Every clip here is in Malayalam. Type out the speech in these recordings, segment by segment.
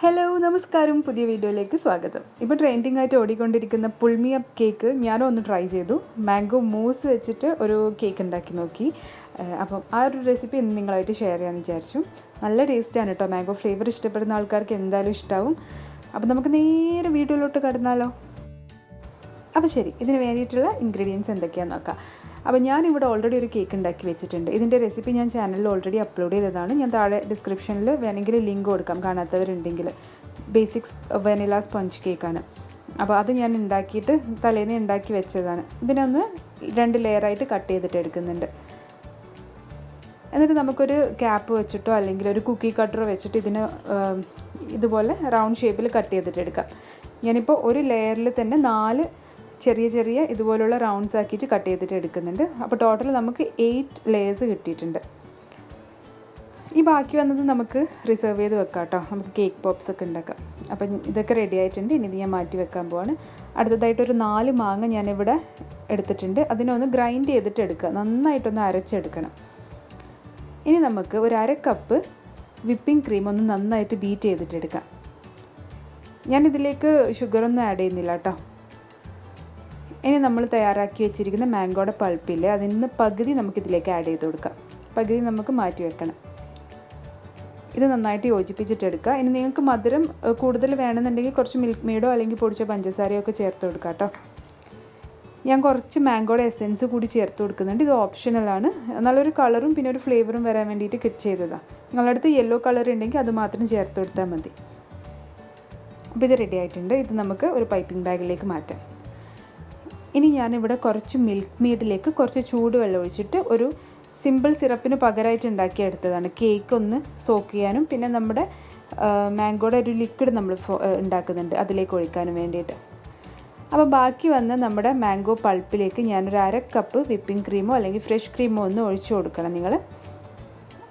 ഹലോ നമസ്കാരം, പുതിയ വീഡിയോയിലേക്ക് സ്വാഗതം. ഇപ്പോൾ ട്രെൻഡിങ് ആയിട്ട് ഓടിക്കൊണ്ടിരിക്കുന്ന പുൾമി അപ്പ് കേക്ക് ഞാനും ഒന്ന് ട്രൈ ചെയ്തു. മാംഗോ മൂസ് വെച്ചിട്ട് ഒരു കേക്ക് ഉണ്ടാക്കി നോക്കി. അപ്പം ആ ഒരു റെസിപ്പി ഇന്ന് നിങ്ങളായിട്ട് ഷെയർ ചെയ്യാമെന്ന് വിചാരിച്ചു. നല്ല ടേസ്റ്റാണ് കേട്ടോ. മാംഗോ ഫ്ലേവർ ഇഷ്ടപ്പെടുന്ന ആൾക്കാർക്ക് എന്തായാലും ഇഷ്ടമാവും. അപ്പം നമുക്ക് നേരെ വീഡിയോയിലോട്ട് കടന്നാലോ. അപ്പോൾ ശരി, ഇതിന് വേണ്ടിയിട്ടുള്ള ഇൻഗ്രീഡിയൻസ് എന്തൊക്കെയാണെന്ന് നോക്കാം. അപ്പോൾ ഞാനിവിടെ ഓൾറെഡി ഒരു കേക്ക് ഉണ്ടാക്കി വെച്ചിട്ടുണ്ട്. ഇതിൻ്റെ റെസിപ്പി ഞാൻ ചാനലിൽ ഓൾറെഡി അപ്ലോഡ് ചെയ്തതാണ്. ഞാൻ താഴെ ഡിസ്ക്രിപ്ഷനിൽ വേണമെങ്കിൽ ലിങ്ക് കൊടുക്കാം, കാണാത്തവരുണ്ടെങ്കിൽ. ബേസിക്സ് വെനില സ്പോഞ്ച് കേക്കാണ്. അപ്പോൾ അത് ഞാൻ ഉണ്ടാക്കിയിട്ട് തലേന്ന് ഉണ്ടാക്കി വെച്ചതാണ്. ഇതിനൊന്ന് 2 ലെയറായിട്ട് കട്ട് ചെയ്തിട്ട് എടുക്കുന്നുണ്ട്. എന്നിട്ട് നമുക്കൊരു ക്യാപ്പ് വെച്ചിട്ടോ അല്ലെങ്കിൽ ഒരു കുക്കി കട്ടറോ വെച്ചിട്ട് ഇതിന് ഇതുപോലെ റൗണ്ട് ഷേപ്പിൽ കട്ട് ചെയ്തിട്ട് എടുക്കാം. ഞാനിപ്പോൾ ഒരു ലെയറിൽ തന്നെ 4 ചെറിയ ഇതുപോലുള്ള റൗണ്ട്സ് ആക്കിയിട്ട് കട്ട് ചെയ്തിട്ട് എടുക്കുന്നുണ്ട്. അപ്പോൾ ടോട്ടൽ നമുക്ക് 8 ലെയേഴ്സ് കിട്ടിയിട്ടുണ്ട്. ഈ ബാക്കി വന്നത് നമുക്ക് റിസർവ് ചെയ്ത് വെക്കാം കേട്ടോ. നമുക്ക് കേക്ക് പോപ്സ് ഒക്കെ ഉണ്ടാക്കാം. അപ്പം ഇതൊക്കെ റെഡി ആയിട്ടുണ്ട്. ഇനി ഇത് ഞാൻ മാറ്റി വെക്കാൻ പോവാണ്. അടുത്തതായിട്ടൊരു 4 മാങ്ങ ഞാനിവിടെ എടുത്തിട്ടുണ്ട്. അതിനൊന്ന് ഗ്രൈൻഡ് ചെയ്തിട്ട് എടുക്കുക, നന്നായിട്ടൊന്ന് അരച്ചെടുക്കണം. ഇനി നമുക്ക് ഒരു 1/2 കപ്പ് വിപ്പിംഗ് ക്രീം ഒന്ന് നന്നായിട്ട് ബീറ്റ് ചെയ്തിട്ട് എടുക്കാം. ഞാനിതിലേക്ക് ഷുഗറൊന്നും ആഡ് ചെയ്യുന്നില്ല കേട്ടോ. ഇനി നമ്മൾ തയ്യാറാക്കി വെച്ചിരിക്കുന്ന മാംഗോയുടെ പൾപ്പില്ലേ, അതിൽ നിന്ന് പകുതി നമുക്കിതിലേക്ക് ആഡ് ചെയ്ത് കൊടുക്കാം. പകുതി നമുക്ക് മാറ്റി വെക്കണം. ഇത് നന്നായിട്ട് യോജിപ്പിച്ചിട്ടെടുക്കുക. ഇനി നിങ്ങൾക്ക് മധുരം കൂടുതൽ വേണമെന്നുണ്ടെങ്കിൽ കുറച്ച് മിൽക്ക് മെയ്ഡോ അല്ലെങ്കിൽ പൊടിച്ച പഞ്ചസാരയോ ഒക്കെ ചേർത്ത് കൊടുക്കാം കേട്ടോ. ഞാൻ കുറച്ച് മാംഗോയുടെ എസെൻസ് കൂടി ചേർത്ത് കൊടുക്കുന്നുണ്ട്. ഇത് ഓപ്ഷണലാണ്. നല്ലൊരു കളറും പിന്നെ ഒരു ഫ്ലേവറും വരാൻ വേണ്ടിയിട്ട് കിറ്റ് ചെയ്തതാണ്. നിങ്ങളുടെ അടുത്ത് യെല്ലോ കളർ ഉണ്ടെങ്കിൽ അത് മാത്രം ചേർത്ത് കൊടുത്താൽ മതി. അപ്പോൾ ഇത് റെഡി ആയിട്ടുണ്ട്. ഇത് നമുക്ക് ഒരു പൈപ്പിംഗ് ബാഗിലേക്ക് മാറ്റാം. ഇനി ഞാനിവിടെ കുറച്ച് മിൽക്ക് മെയ്ഡിലേക്ക് കുറച്ച് ചൂടുവെള്ളം ഒഴിച്ചിട്ട് ഒരു സിമ്പിൾ സിറപ്പിന് പകരമായിട്ട് ഉണ്ടാക്കിയെടുത്തതാണ്. കേക്ക് ഒന്ന് സോക്ക് ചെയ്യാനും പിന്നെ നമ്മുടെ മാംഗോയുടെ ഒരു ലിക്വിഡ് നമ്മൾ ഉണ്ടാക്കുന്നുണ്ട്, അതിലേക്ക് ഒഴിക്കാനും വേണ്ടിയിട്ട്. അപ്പോൾ ബാക്കി വന്ന നമ്മുടെ മാംഗോ പൾപ്പിലേക്ക് ഞാനൊരു 1/2 കപ്പ് വിപ്പിംഗ് ക്രീമോ അല്ലെങ്കിൽ ഫ്രഷ് ക്രീമോ ഒന്ന് ഒഴിച്ചു കൊടുക്കണം നിങ്ങൾ.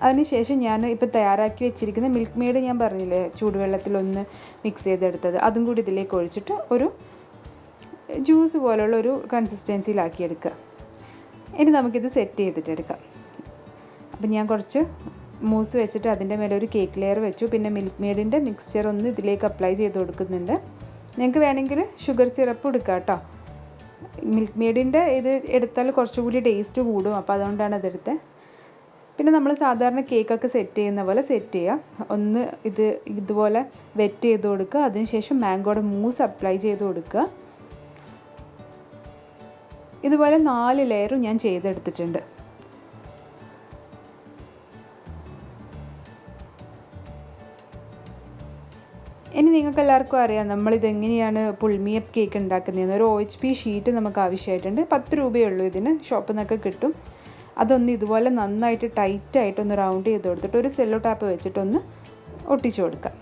അതിനുശേഷം ഞാൻ ഇപ്പോൾ തയ്യാറാക്കി വെച്ചിരിക്കുന്ന മിൽക്ക് മെയ്ഡ് ഞാൻ പറഞ്ഞില്ലേ ചൂടുവെള്ളത്തിലൊന്ന് മിക്സ് ചെയ്തെടുത്തത്, അതും കൂടി ഇതിലേക്ക് ഒഴിച്ചിട്ട് ഒരു ജ്യൂസ് പോലുള്ള ഒരു കൺസിസ്റ്റൻസിയിലാക്കിയെടുക്കുക. ഇനി നമുക്കിത് സെറ്റ് ചെയ്തിട്ടെടുക്കാം. അപ്പം ഞാൻ കുറച്ച് മൂസ് വെച്ചിട്ട് അതിൻ്റെ മേലെ ഒരു കേക്ക് ലെയർ വെച്ചു. പിന്നെ മിൽക്ക് മെയ്ഡിൻ്റെ മിക്സ്ചർ ഒന്ന് ഇതിലേക്ക് അപ്ലൈ ചെയ്ത് കൊടുക്കുന്നുണ്ട്. നിങ്ങൾക്ക് വേണമെങ്കിൽ ഷുഗർ സിറപ്പ് എടുക്കാം കേട്ടോ. മിൽക്ക് മെയ്ഡിൻ്റെ ഇത് എടുത്താൽ കുറച്ചുകൂടി ടേസ്റ്റ് കൂടും, അപ്പോൾ അതുകൊണ്ടാണ് അതെടുത്തത്. പിന്നെ നമ്മൾ സാധാരണ കേക്കൊക്കെ സെറ്റ് ചെയ്യുന്ന പോലെ സെറ്റ് ചെയ്യുക. ഒന്ന് ഇതുപോലെ വെറ്റ് ചെയ്ത് കൊടുക്കുക. അതിനുശേഷം മാംഗോയുടെ മൂസ് അപ്ലൈ ചെയ്ത് കൊടുക്കുക. ഇതുപോലെ 4 ലെയറും ഞാൻ ചെയ്തെടുത്തിട്ടുണ്ട്. ഇനി നിങ്ങൾക്ക് എല്ലാവർക്കും അറിയാം നമ്മളിതെങ്ങനെയാണ് പുൾമി അപ്പ് കേക്ക് ഉണ്ടാക്കുന്നതെന്ന്. ഒരു OHP ഷീറ്റ് നമുക്ക് ആവശ്യമായിട്ടുണ്ട്. 10 രൂപയേ ഉള്ളൂ ഇതിന്, ഷോപ്പിൽ നിന്നൊക്കെ കിട്ടും. അതൊന്ന് ഇതുപോലെ നന്നായിട്ട് ടൈറ്റായിട്ടൊന്ന് റൗണ്ട് ചെയ്ത് കൊടുത്തിട്ട് ഒരു സെല്ലോ ടാപ്പ് വെച്ചിട്ടൊന്ന് ഒട്ടിച്ചു കൊടുക്കാം.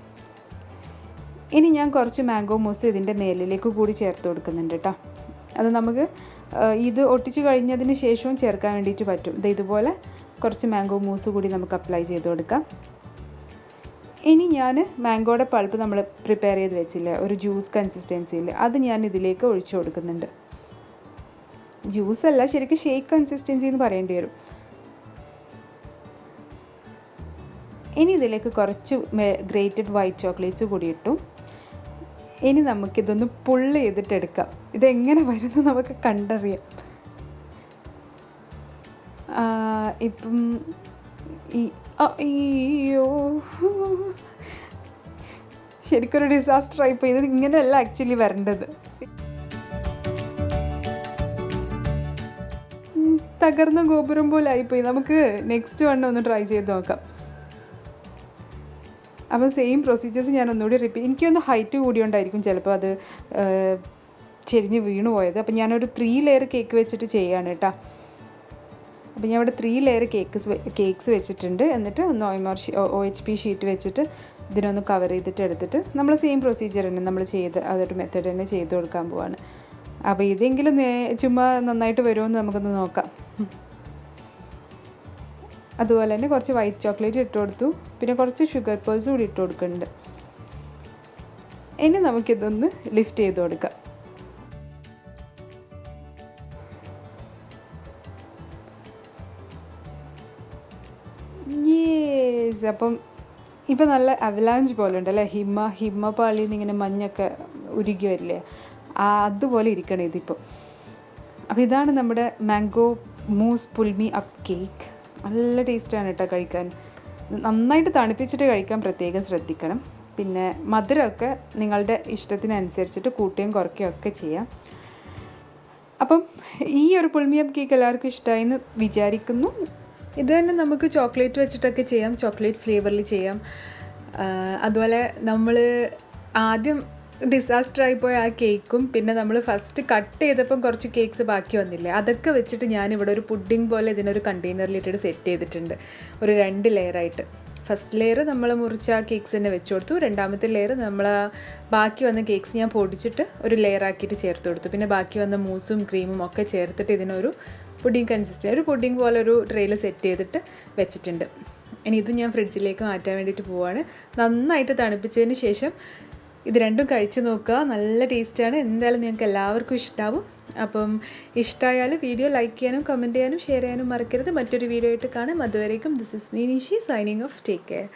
ഇനി ഞാൻ കുറച്ച് മാംഗോ മൂസ് ഇതിൻ്റെ മേലിലേക്ക് കൂടി ചേർത്ത് കൊടുക്കുന്നുണ്ട് കേട്ടോ. അത് നമുക്ക് ഇത് ഒട്ടിച്ച് കഴിഞ്ഞതിന് ശേഷവും ചേർക്കാൻ വേണ്ടിയിട്ട് പറ്റും. ഇതുപോലെ കുറച്ച് മാംഗോ മൂസ് കൂടി നമുക്ക് അപ്ലൈ ചെയ്ത് കൊടുക്കാം. ഇനി ഞാൻ മാംഗോയുടെ പൾപ്പ് നമ്മൾ പ്രിപ്പയർ ചെയ്ത് വെച്ചില്ലേ ഒരു ജ്യൂസ് കൺസിസ്റ്റൻസിയിൽ, അത് ഞാൻ ഇതിലേക്ക് ഒഴിച്ചു കൊടുക്കുന്നുണ്ട്. ജ്യൂസല്ല, ശരിക്കും ഷേക്ക് കൺസിസ്റ്റൻസി എന്ന് പറയേണ്ടി വരും. ഇനി ഇതിലേക്ക് കുറച്ച് ഗ്രേറ്റഡ് വൈറ്റ് ചോക്ലേറ്റ്സ് കൂടി ഇട്ടു. ഇനി നമുക്കിതൊന്ന് പുള്ള് ചെയ്തിട്ടെടുക്കാം. ഇതെങ്ങനെ വരുന്നു നമുക്ക് കണ്ടറിയാം. ഇപ്പം അയ്യോ ശരിക്കൊരു ഡിസാസ്റ്റർ ആയിപ്പോയി. ഇത് ഇങ്ങനെയല്ല ആക്ച്വലി വരേണ്ടത്. തകർന്ന ഗോപുരം പോലെ ആയിപ്പോയി. നമുക്ക് നെക്സ്റ്റ് ഒന്ന് ട്രൈ ചെയ്ത് നോക്കാം. അപ്പോൾ സെയിം പ്രൊസീജിയേഴ്സ് ഞാൻ ഒന്നുകൂടി റിപ്പീറ്റ്. എനിക്കൊന്ന് ഹൈറ്റ് കൂടിയോണ്ടായിരിക്കും ചിലപ്പോൾ അത് ചെരിഞ്ഞ് വീണു പോയത്. അപ്പോൾ ഞാനൊരു 3 ലെയർ കേക്ക് വെച്ചിട്ട് ചെയ്യുകയാണ് കേട്ടോ. അപ്പോൾ ഞാൻ ഇവിടെ 3 ലെയർ കേക്ക്സ് വെച്ചിട്ടുണ്ട്. എന്നിട്ട് ഒന്ന് OHP ഷീറ്റ് വെച്ചിട്ട് ഇതിനൊന്ന് കവർ ചെയ്തിട്ട് എടുത്തിട്ട് നമ്മൾ സെയിം പ്രൊസീജിയർ തന്നെ നമ്മൾ അതൊരു മെത്തേഡ് തന്നെ ചെയ്ത് കൊടുക്കാൻ പോവാണ്. അപ്പോൾ ഇതെങ്കിലും ചുമ്മാ നന്നായിട്ട് വരുമെന്ന് നമുക്കൊന്ന് നോക്കാം. അതുപോലെ തന്നെ കുറച്ച് വൈറ്റ് ചോക്ലേറ്റ് ഇട്ട് കൊടുത്തു. പിന്നെ കുറച്ച് ഷുഗർ പേൾസ് കൂടി ഇട്ട് കൊടുക്കുന്നുണ്ട്. ഇനി നമുക്കിതൊന്ന് ലിഫ്റ്റ് ചെയ്ത് കൊടുക്കാം. യേസ്, അപ്പം ഇപ്പം നല്ല അവലാഞ്ച് പോലെ ഉണ്ടല്ലേ, ഹിമപാളിയിൽ നിന്ന് ഇങ്ങനെ മഞ്ഞൊക്കെ ഉരുകി വരില്ലേ, അതുപോലെ ഇരിക്കണം ഇതിപ്പോൾ. അപ്പോൾ ഇതാണ് നമ്മുടെ മാംഗോ മൂസ് പുൾമി അപ്പ് കേക്ക്. നല്ല ടേസ്റ്റാണ് കേട്ടോ കഴിക്കാൻ. നന്നായിട്ട് തണുപ്പിച്ചിട്ട് കഴിക്കാൻ പ്രത്യേകം ശ്രദ്ധിക്കണം. പിന്നെ മധുരമൊക്കെ നിങ്ങളുടെ ഇഷ്ടത്തിനനുസരിച്ചിട്ട് കൂട്ടുകയും കുറയ്ക്കുകയും ഒക്കെ ചെയ്യാം. അപ്പം ഈ ഒരു പുൾമി അപ്പ് കേക്ക് എല്ലാവർക്കും ഇഷ്ടമായി എന്ന് വിചാരിക്കുന്നു. ഇത് തന്നെ നമുക്ക് ചോക്ലേറ്റ് വെച്ചിട്ടൊക്കെ ചെയ്യാം, ചോക്ലേറ്റ് ഫ്ലേവറിൽ ചെയ്യാം. അതുപോലെ നമ്മൾ ആദ്യം ഡിസാസ്റ്ററായി പോയ ആ കേക്കും പിന്നെ നമ്മൾ ഫസ്റ്റ് കട്ട് ചെയ്തപ്പം കുറച്ച് കേക്ക്സ് ബാക്കി വന്നില്ലേ, അതൊക്കെ വെച്ചിട്ട് ഞാനിവിടെ ഒരു പുഡിംഗ് പോലെ ഇതിനൊരു കണ്ടെയ്നറിലിട്ടിട്ട് സെറ്റ് ചെയ്തിട്ടുണ്ട്, ഒരു 2 ലെയറായിട്ട്. ഫസ്റ്റ് ലെയർ നമ്മൾ മുറിച്ച ആ കേക്ക്സ് തന്നെ വെച്ച് കൊടുത്തു. രണ്ടാമത്തെ ലെയർ നമ്മൾ ബാക്കി വന്ന കേക്ക്സ് ഞാൻ പൊടിച്ചിട്ട് ഒരു ലെയറാക്കിയിട്ട് ചേർത്ത് കൊടുത്തു. പിന്നെ ബാക്കി വന്ന മൂസും ക്രീമും ഒക്കെ ചേർത്തിട്ട് ഇതിനൊരു പുഡിംഗ് കൺസിസ്റ്റൻസി, ഒരു പുഡിംഗ് പോലെ ഒരു ട്രെയിൽ സെറ്റ് ചെയ്തിട്ട് വെച്ചിട്ടുണ്ട്. ഇനി ഇതും ഞാൻ ഫ്രിഡ്ജിലേക്ക് മാറ്റാൻ വേണ്ടിയിട്ട് പോവുകയാണ്. നന്നായിട്ട് തണുപ്പിച്ചതിന് ശേഷം ഇത് രണ്ടും കഴിച്ച് നോക്കുക, നല്ല ടേസ്റ്റാണ്. എന്തായാലും നിങ്ങൾക്ക് എല്ലാവർക്കും ഇഷ്ടമാവും. അപ്പം ഇഷ്ടമായാൽ വീഡിയോ ലൈക്ക് ചെയ്യാനും കമൻറ്റ് ചെയ്യാനും ഷെയർ ചെയ്യാനും മറക്കരുത്. മറ്റൊരു വീഡിയോ ആയിട്ട് കാണാം. അതുവരേക്കും this is me Nishi signing off. Take care.